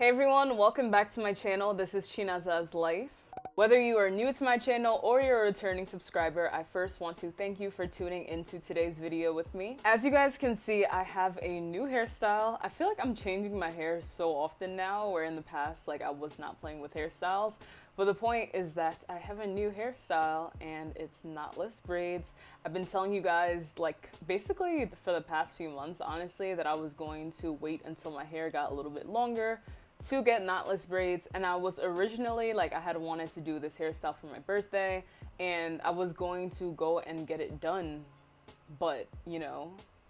Hey everyone, welcome back to my channel. This is Chinaza's Life. Whether you are new to my channel or you're a returning subscriber, I first want to thank you for tuning into today's video with me. As you guys can see, I have a new hairstyle. I feel like I'm changing my hair so often now, where in the past, I was not playing with hairstyles. But the point is that I have a new hairstyle and it's knotless braids. I've been telling you guys, basically for the past few months, honestly, that I was going to wait until my hair got a little bit longer to get knotless braids. And I was originally I had wanted to do this hairstyle for my birthday and I was going to go and get it done, but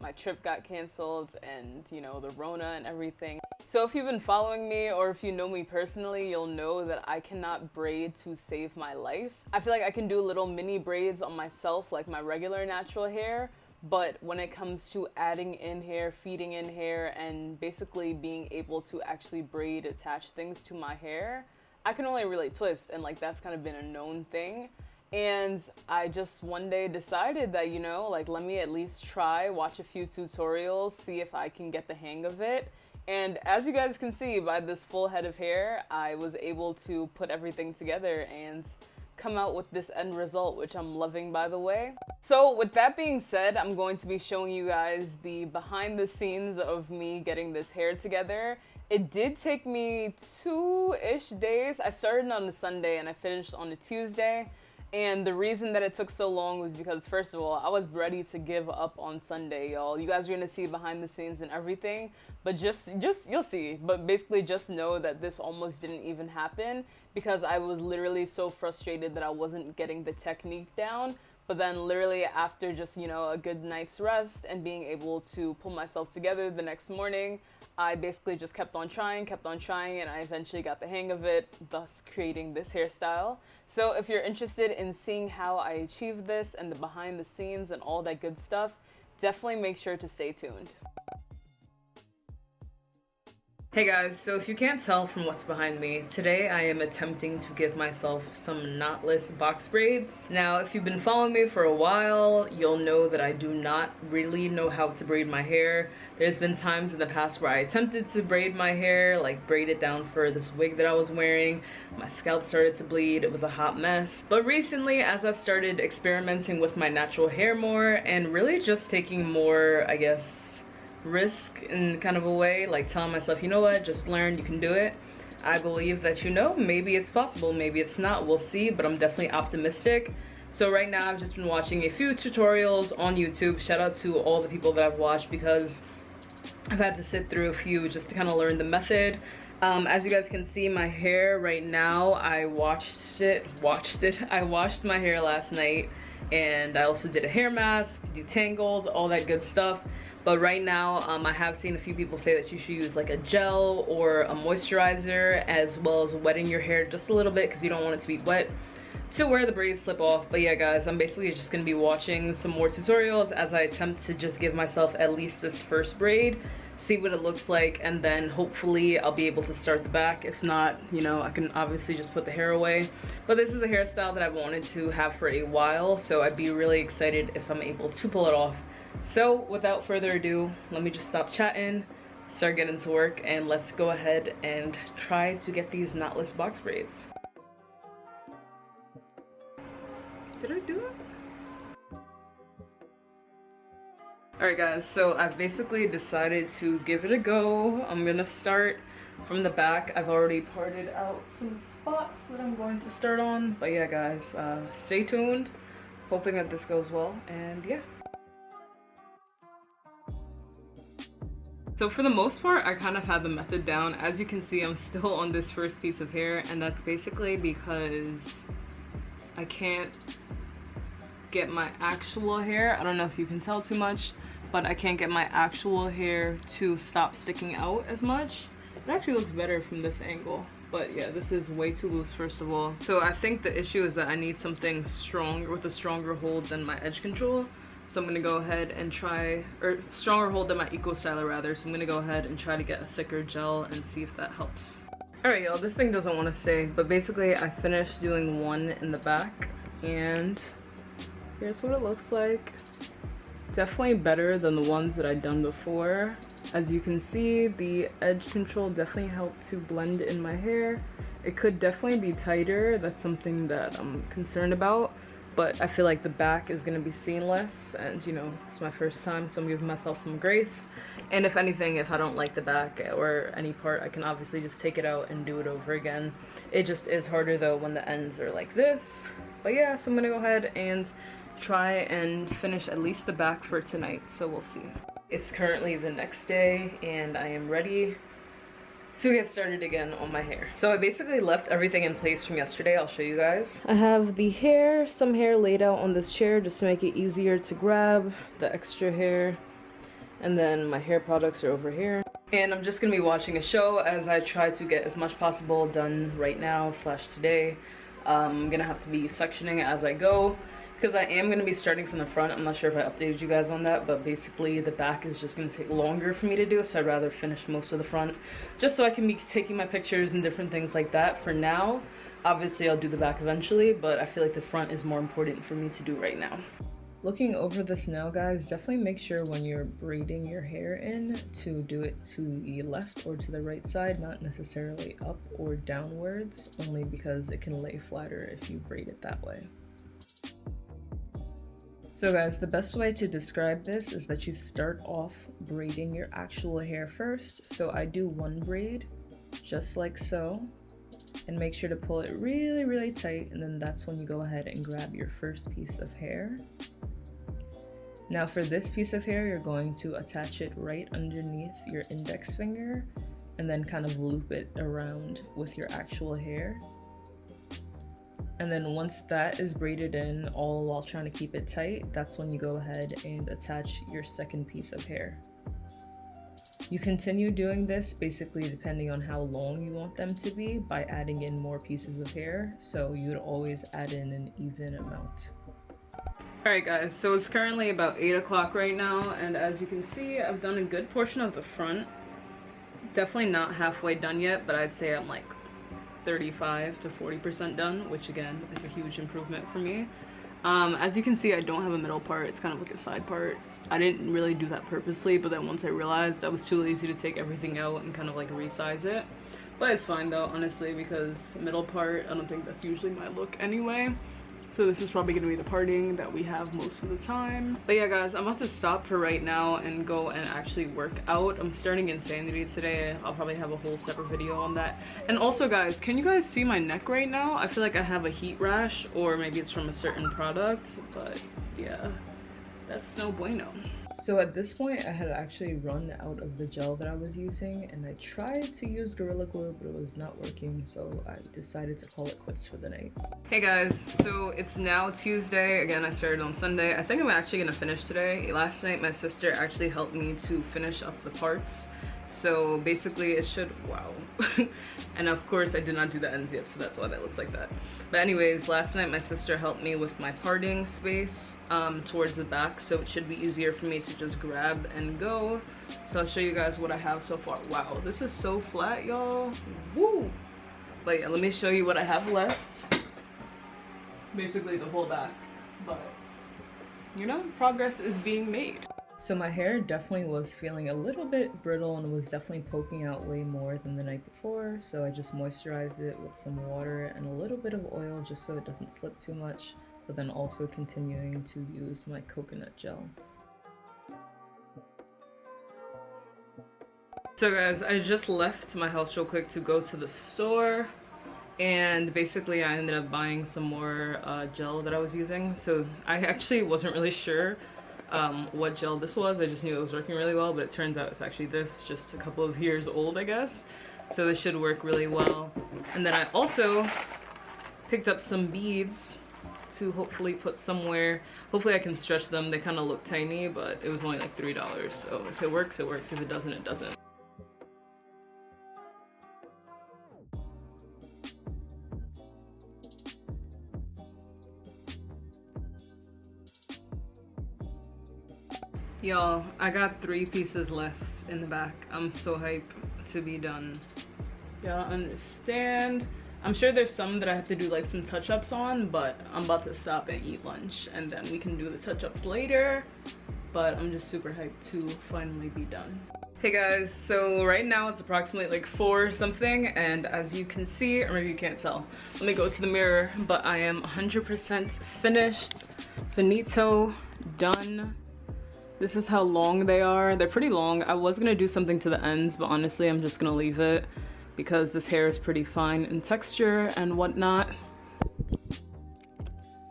my trip got canceled and the Rona and everything. So if you've been following me or if you know me personally, you'll know that I cannot braid to save my life. I feel like I can do little mini braids on myself, like my regular natural hair, but when it comes to adding in hair, feeding in hair, and basically being able to actually braid, attach things to my hair, I can only really twist, and that's kind of been a known thing. And I just one day decided that, let me at least try, watch a few tutorials, see if I can get the hang of it. And as you guys can see by this full head of hair, I was able to put everything together and come out with this end result, which I'm loving, by the way. So with that being said, I'm going to be showing you guys the behind the scenes of me getting this hair together. It did take me 2-ish days. I started on a Sunday and I finished on a Tuesday. And the reason that it took so long was because, first of all, I was ready to give up on Sunday, y'all. You guys are gonna see behind the scenes and everything, but just you'll see. But basically just know that this almost didn't even happen because I was literally so frustrated that I wasn't getting the technique down. But then literally after just, a good night's rest and being able to pull myself together the next morning, I basically just kept on trying, and I eventually got the hang of it, thus creating this hairstyle. So if you're interested in seeing how I achieved this and the behind the scenes and all that good stuff, definitely make sure to stay tuned. Hey guys, so if you can't tell from what's behind me, today I am attempting to give myself some knotless box braids. Now, if you've been following me for a while, you'll know that I do not really know how to braid my hair. There's been times in the past where I attempted to braid my hair, braid it down for this wig that I was wearing. My scalp started to bleed, it was a hot mess. But recently, as I've started experimenting with my natural hair more and really just taking more, I guess, risk in kind of a way, telling myself, you know what, just learn, you can do it. I believe that, maybe it's possible, maybe it's not, we'll see, but I'm definitely optimistic. So right now I've just been watching a few tutorials on YouTube. Shout out to all the people that I've watched because I've had to sit through a few just to kind of learn the method. As you guys can see, my hair right now, I washed my hair last night, and I also did a hair mask, detangled, all that good stuff. But right now, I have seen a few people say that you should use a gel or a moisturizer, as well as wetting your hair just a little bit because you don't want it to be wet to where the braids slip off. But yeah guys, I'm basically just going to be watching some more tutorials as I attempt to just give myself at least this first braid, see what it looks like, and then hopefully I'll be able to start the back. If not, I can obviously just put the hair away. But this is a hairstyle that I've wanted to have for a while, so I'd be really excited if I'm able to pull it off. So without further ado, let me just stop chatting, start getting to work, and let's go ahead and try to get these knotless box braids. Did I do it? Alright guys, so I've basically decided to give it a go. I'm gonna start from the back. I've already parted out some spots that I'm going to start on. But yeah guys, stay tuned. Hoping that this goes well, and yeah. So for the most part, I kind of had the method down. As you can see, I'm still on this first piece of hair, and that's basically because I can't get my actual hair. I don't know if you can tell too much, but I can't get my actual hair to stop sticking out as much. It actually looks better from this angle, but yeah, this is way too loose, first of all. So I think the issue is that I need something stronger, with a stronger hold than my edge control. So I'm gonna go ahead and try, or stronger hold than my Eco Styler rather. So I'm gonna go ahead and try to get a thicker gel and see if that helps. Alright y'all, this thing doesn't want to stay, but basically I finished doing one in the back, and here's what it looks like. Definitely better than the ones that I'd done before. As you can see, the edge control definitely helped to blend in my hair. It could definitely be tighter. That's something that I'm concerned about, but I feel like the back is gonna be seamless, and you know, it's my first time, so I'm giving myself some grace. And if anything, if I don't like the back or any part, I can obviously just take it out and do it over again. It just is harder though when the ends are like this. But yeah, so I'm gonna go ahead and try and finish at least the back for tonight, so we'll see. It's currently the next day and I am ready to get started again on my hair. So I basically left everything in place from yesterday. I'll show you guys. I have the hair, some hair laid out on this chair just to make it easier to grab the extra hair. And then my hair products are over here. And I'm just gonna be watching a show as I try to get as much possible done right now / today. I'm gonna have to be sectioning as I go, because I am going to be starting from the front. I'm not sure if I updated you guys on that, but basically the back is just going to take longer for me to do, so I'd rather finish most of the front just so I can be taking my pictures and different things like that for now. Obviously I'll do the back eventually, but I feel like the front is more important for me to do right now. Looking over this now, guys, definitely make sure when you're braiding your hair in to do it to the left or to the right side, not necessarily up or downwards, only because it can lay flatter if you braid it that way. So guys, the best way to describe this is that you start off braiding your actual hair first. So I do one braid, just like so, and make sure to pull it really, really tight, and then that's when you go ahead and grab your first piece of hair. Now for this piece of hair, you're going to attach it right underneath your index finger, and then kind of loop it around with your actual hair. And then once that is braided in, all while trying to keep it tight, that's when you go ahead and attach your second piece of hair. You continue doing this basically depending on how long you want them to be by adding in more pieces of hair, so you would always add in an even amount. Alright guys, so it's currently about 8 o'clock right now, and as you can see, I've done a good portion of the front. Definitely not halfway done yet, but I'd say I'm like 35 to 40% done, which again is a huge improvement for me. As you can see, I don't have a middle part. It's kind of like a side part. I didn't really do that purposely, but then once I realized I was too lazy to take everything out and kind of like resize it. But it's fine though, honestly, because middle part, I don't think that's usually my look anyway. So this is probably going to be the parting that we have most of the time. But yeah guys, I'm about to stop for right now and go and actually work out. I'm starting Insanity today. I'll probably have a whole separate video on that. And also guys, can you guys see my neck right now? I feel like I have a heat rash, or maybe it's from a certain product, but yeah, that's no bueno. So at this point, I had actually run out of the gel that I was using, and I tried to use Gorilla Glue, but it was not working, so I decided to call it quits for the night. Hey guys, so it's now Tuesday. Again, I started on Sunday. I think I'm actually gonna finish today. Last night, my sister actually helped me to finish up the parts. So basically it should, wow. And of course I did not do the ends yet, so that's why that looks like that. But anyways, last night my sister helped me with my parting space towards the back, so it should be easier for me to just grab and go. So I'll show you guys what I have so far. Wow, this is so flat, y'all. Woo! But yeah, let me show you what I have left. Basically the whole back, but you know, progress is being made. So my hair definitely was feeling a little bit brittle and was definitely poking out way more than the night before, so I just moisturized it with some water and a little bit of oil just so it doesn't slip too much, but then also continuing to use my coconut gel. So guys, I just left my house real quick to go to the store, and basically I ended up buying some more gel that I was using. So I actually wasn't really sure what gel this was. I just knew it was working really well, but it turns out it's actually this, just a couple of years old, I guess. So this should work really well. And then I also picked up some beads to hopefully put somewhere. Hopefully I can stretch them. They kind of look tiny, but it was only like $3. So if it works, it works. If it doesn't, it doesn't. Y'all, I got 3 pieces left in the back. I'm so hyped to be done. Y'all understand? I'm sure there's some that I have to do like some touch-ups on, but I'm about to stop and eat lunch, and then we can do the touch-ups later. but I'm just super hyped to finally be done. Hey guys, so right now it's approximately like 4 something, and as you can see, or maybe you can't tell, let me go to the mirror, but I am 100% finished, finito, done. This is how long they are. They're pretty long. I was gonna do something to the ends, but honestly, I'm just gonna leave it because this hair is pretty fine in texture and whatnot.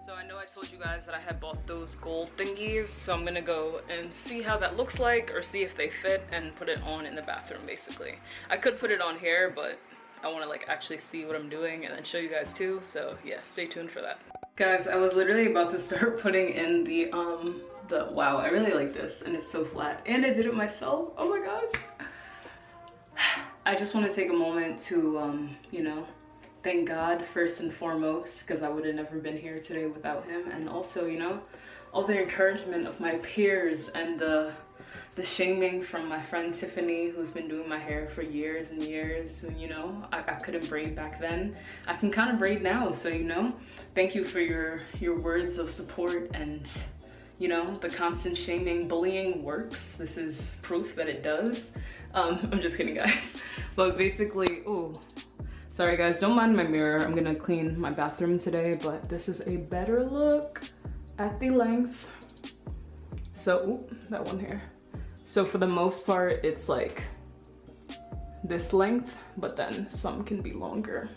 So I know I told you guys that I had bought those gold thingies, so I'm gonna go and see how that looks like, or see if they fit, and put it on in the bathroom, basically. I could put it on here, but I wanna like actually see what I'm doing and then show you guys too, so yeah, stay tuned for that. Guys, I was literally about to start putting in the wow, I really like this, and it's so flat, and I did it myself. Oh my gosh. I just want to take a moment to, you know, thank God first and foremost, because I would have never been here today without him, and also, you know, all the encouragement of my peers and the shaming from my friend Tiffany, who's been doing my hair for years and years. You know, I couldn't braid back then. I can kind of braid now, so you know, thank you for your words of support, and you know, the constant shaming. Bullying works. This is proof that it does. I'm just kidding, guys. But basically, oh, sorry guys, don't mind my mirror. I'm gonna clean my bathroom today, but this is a better look at the length. So, ooh, that one here. So for the most part, it's like this length, but then some can be longer.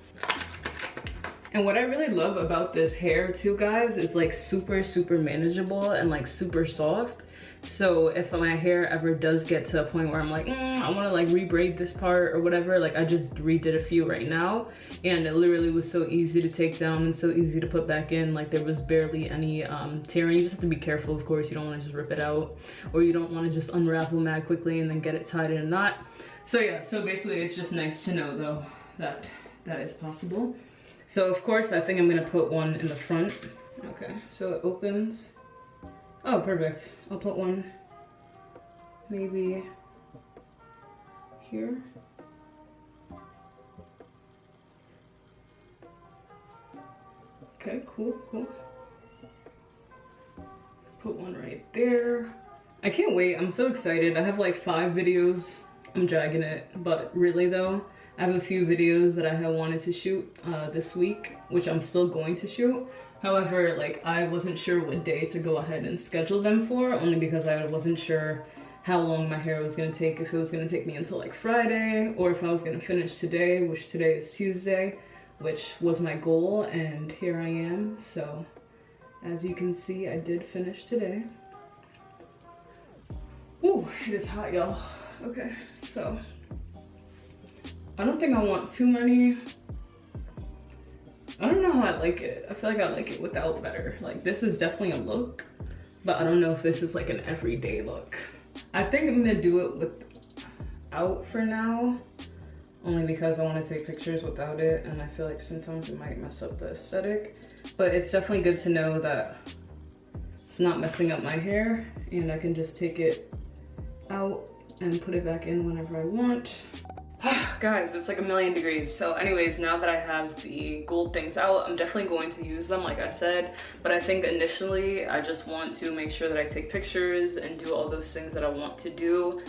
And what I really love about this hair too, guys, it's like super, super manageable and like super soft. So if my hair ever does get to a point where I'm like, I want to like re-braid this part or whatever, like I just redid a few right now, and it literally was so easy to take down and so easy to put back in. Like there was barely any tearing. You just have to be careful, of course. You don't want to just rip it out, or you don't want to just unravel mad quickly and then get it tied in a knot. So yeah, so basically it's just nice to know though that that is possible. So of course, I think I'm gonna put one in the front. Okay, so it opens. Oh, perfect. I'll put one maybe here. Okay, cool, cool. Put one right there. I can't wait, I'm so excited. I have like 5 videos. I'm dragging it, but really though, I have a few videos that I have wanted to shoot this week, which I'm still going to shoot. However, like I wasn't sure what day to go ahead and schedule them for, only because I wasn't sure how long my hair was gonna take, if it was gonna take me until like Friday, or if I was gonna finish today, which today is Tuesday, which was my goal, and here I am. So as you can see, I did finish today. Ooh, it is hot, y'all. Okay, so I don't think I want too many. I don't know how I like it. I feel like I like it without better. Like this is definitely a look, but I don't know if this is like an everyday look. I think I'm gonna do it without for now, only because I want to take pictures without it, and I feel like sometimes it might mess up the aesthetic. But it's definitely good to know that it's not messing up my hair, and I can just take it out and put it back in whenever I want. Guys, it's like a million degrees. So anyways, now that I have the gold things out, I'm definitely going to use them, like I said. But I think initially, I just want to make sure that I take pictures and do all those things that I want to do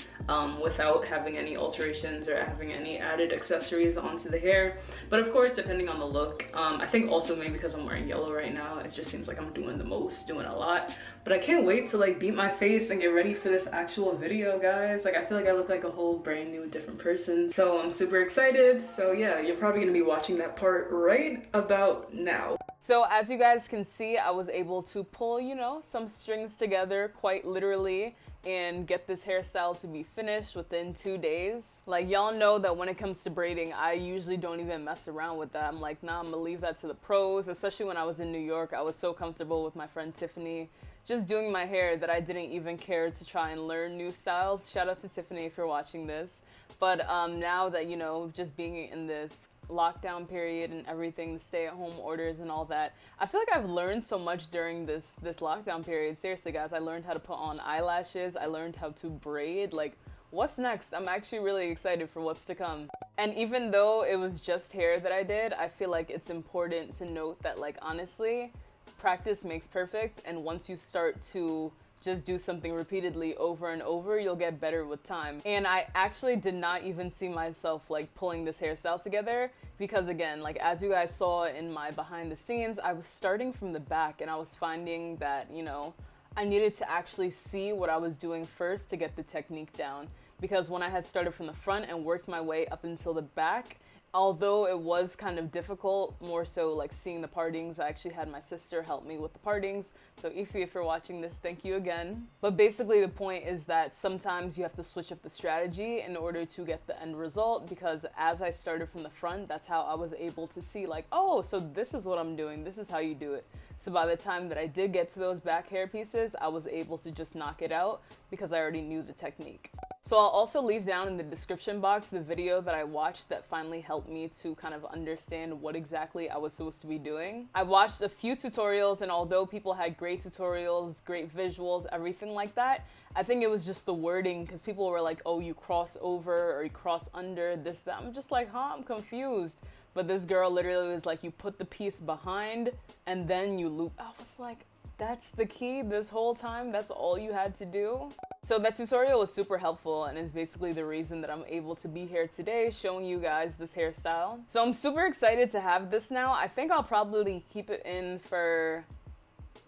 without having any alterations or having any added accessories onto the hair. But of course, depending on the look, I think also maybe because I'm wearing yellow right now, it just seems like I'm doing the most, doing a lot. But I can't wait to like beat my face and get ready for this actual video, guys. Like I feel like I look like a whole brand new different person. So I'm super excited. So yeah, you're probably gonna be watching that part right about now. So as you guys can see, I was able to pull, you know, some strings together quite literally and get this hairstyle to be finished within 2 days. Like y'all know that when it comes to braiding, I usually don't even mess around with that. I'm like, nah, I'm gonna leave that to the pros. Especially when I was in New York, I was so comfortable with my friend Tiffany just doing my hair that I didn't even care to try and learn new styles. Shout out to Tiffany if you're watching this. But now that, you know, just being in this lockdown period and everything, the stay-at-home orders and all that, I feel like I've learned so much during this lockdown period. Seriously, guys, I learned how to put on eyelashes. I learned how to braid. Like, what's next? I'm actually really excited for what's to come. And even though it was just hair that I did, I feel like it's important to note that, like, honestly, practice makes perfect, and once you start to just do something repeatedly over and over, you'll get better with time. And I actually did not even see myself like pulling this hairstyle together because, again, like as you guys saw in my behind the scenes, I was starting from the back and I was finding that, you know, I needed to actually see what I was doing first to get the technique down. Because when I had started from the front and worked my way up until the back, although it was kind of difficult, more so like seeing the partings, I actually had my sister help me with the partings. So Ify, if you're watching this, thank you again. But basically the point is that sometimes you have to switch up the strategy in order to get the end result, because as I started from the front, that's how I was able to see like, oh, so this is what I'm doing. This is how you do it. So by the time that I did get to those back hair pieces, I was able to just knock it out because I already knew the technique. So I'll also leave down in the description box the video that I watched that finally helped me to kind of understand what exactly I was supposed to be doing. I watched a few tutorials, and although people had great tutorials, great visuals, everything like that, I think it was just the wording, because people were like, oh, you cross over or you cross under, this, that. I'm just like, huh, I'm confused. But this girl literally was like, you put the piece behind and then you loop. I was like, that's the key this whole time? That's all you had to do? So that tutorial was super helpful and is basically the reason that I'm able to be here today showing you guys this hairstyle. So I'm super excited to have this now. I think I'll probably keep it in for,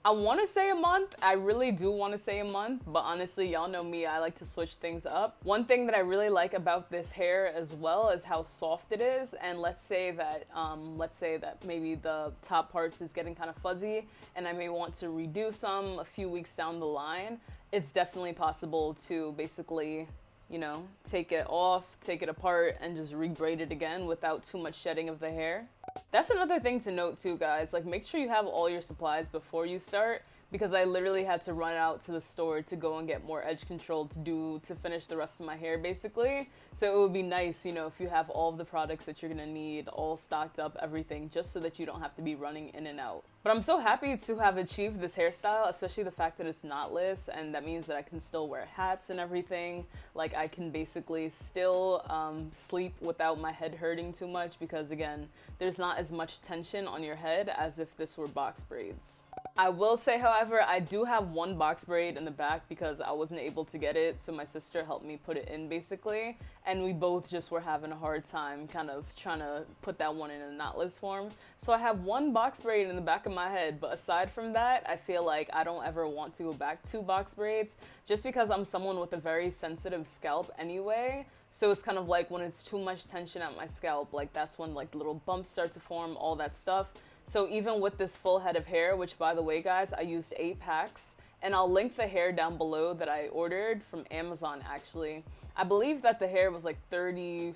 I want to say a month. I really do want to say a month, but honestly, y'all know me, I like to switch things up. One thing that I really like about this hair as well is how soft it is. And let's say that maybe the top parts is getting kind of fuzzy and I may want to redo some a few weeks down the line. It's definitely possible to basically, you know, take it off, take it apart, and just re-braid it again without too much shedding of the hair. That's another thing to note too, guys. Like, make sure you have all your supplies before you start, because I literally had to run out to the store to go and get more edge control to finish the rest of my hair, basically. So it would be nice, you know, if you have all of the products that you're gonna need all stocked up, everything, just so that you don't have to be running in and out. But I'm so happy to have achieved this hairstyle, especially the fact that it's knotless, and that means that I can still wear hats and everything. Like, I can basically still sleep without my head hurting too much, because again, there's not as much tension on your head as if this were box braids. I will say, however, I do have one box braid in the back because I wasn't able to get it, so my sister helped me put it in basically, and we both just were having a hard time kind of trying to put that one in a knotless form. So I have one box braid in the back of my head, but aside from that, I feel like I don't ever want to go back to box braids just because I'm someone with a very sensitive scalp anyway. So it's kind of like when it's too much tension at my scalp, like that's when like little bumps start to form, all that stuff. So even with this full head of hair, which by the way, guys, I used 8 packs, and I'll link the hair down below that I ordered from Amazon actually. I believe that the hair was like $35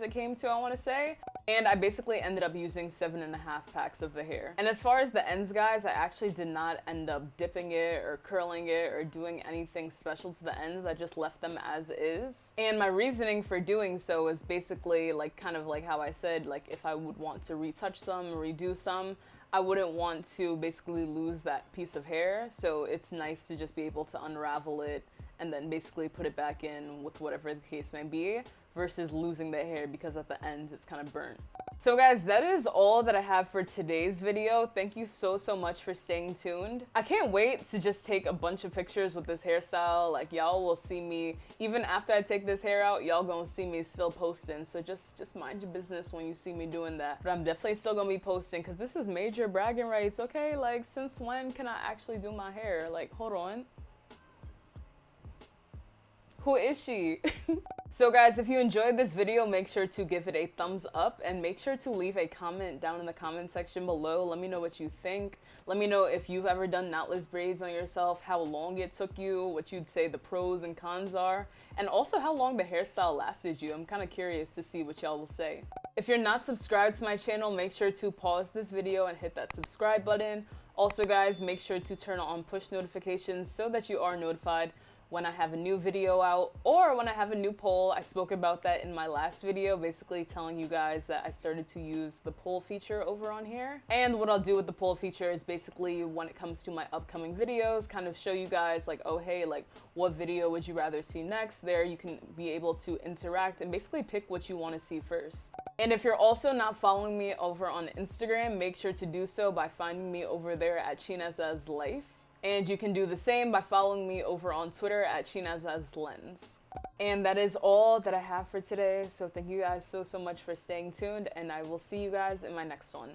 it came to, I want to say. And I basically ended up using 7.5 packs of the hair. And as far as the ends, guys, I actually did not end up dipping it or curling it or doing anything special to the ends. I just left them as is. And my reasoning for doing so is basically like kind of like how I said, like if I would want to retouch some, redo some, I wouldn't want to basically lose that piece of hair. So it's nice to just be able to unravel it and then basically put it back in with whatever the case may be, versus losing the hair because at the end it's kind of burnt. So guys, that is all that I have for today's video. Thank you so much for staying tuned. I can't wait to just take a bunch of pictures with this hairstyle. Like, y'all will see me, even after I take this hair out, y'all gonna see me still posting. So just mind your business when you see me doing that. But I'm definitely still gonna be posting because this is major bragging rights, okay? Like, since when can I actually do my hair? Like, hold on. Who is she? So guys, if you enjoyed this video, make sure to give it a thumbs up and make sure to leave a comment down in the comment section below. Let me know what you think. Let me know if you've ever done knotless braids on yourself, how long it took you, what you'd say the pros and cons are, and also how long the hairstyle lasted you. I'm kind of curious to see what y'all will say. If you're not subscribed to my channel, make sure to pause this video and hit that subscribe button. Also guys, make sure to turn on push notifications so that you are notified when I have a new video out or when I have a new poll. I spoke about that in my last video, basically telling you guys that I started to use the poll feature over on here. And what I'll do with the poll feature is basically when it comes to my upcoming videos, kind of show you guys like, oh hey, like what video would you rather see next? There you can be able to interact and basically pick what you want to see first. And if you're also not following me over on Instagram, make sure to do so by finding me over there at China's Life. And you can do the same by following me over on Twitter at chinazazlens. And that is all that I have for today. So thank you guys so much for staying tuned, and I will see you guys in my next one.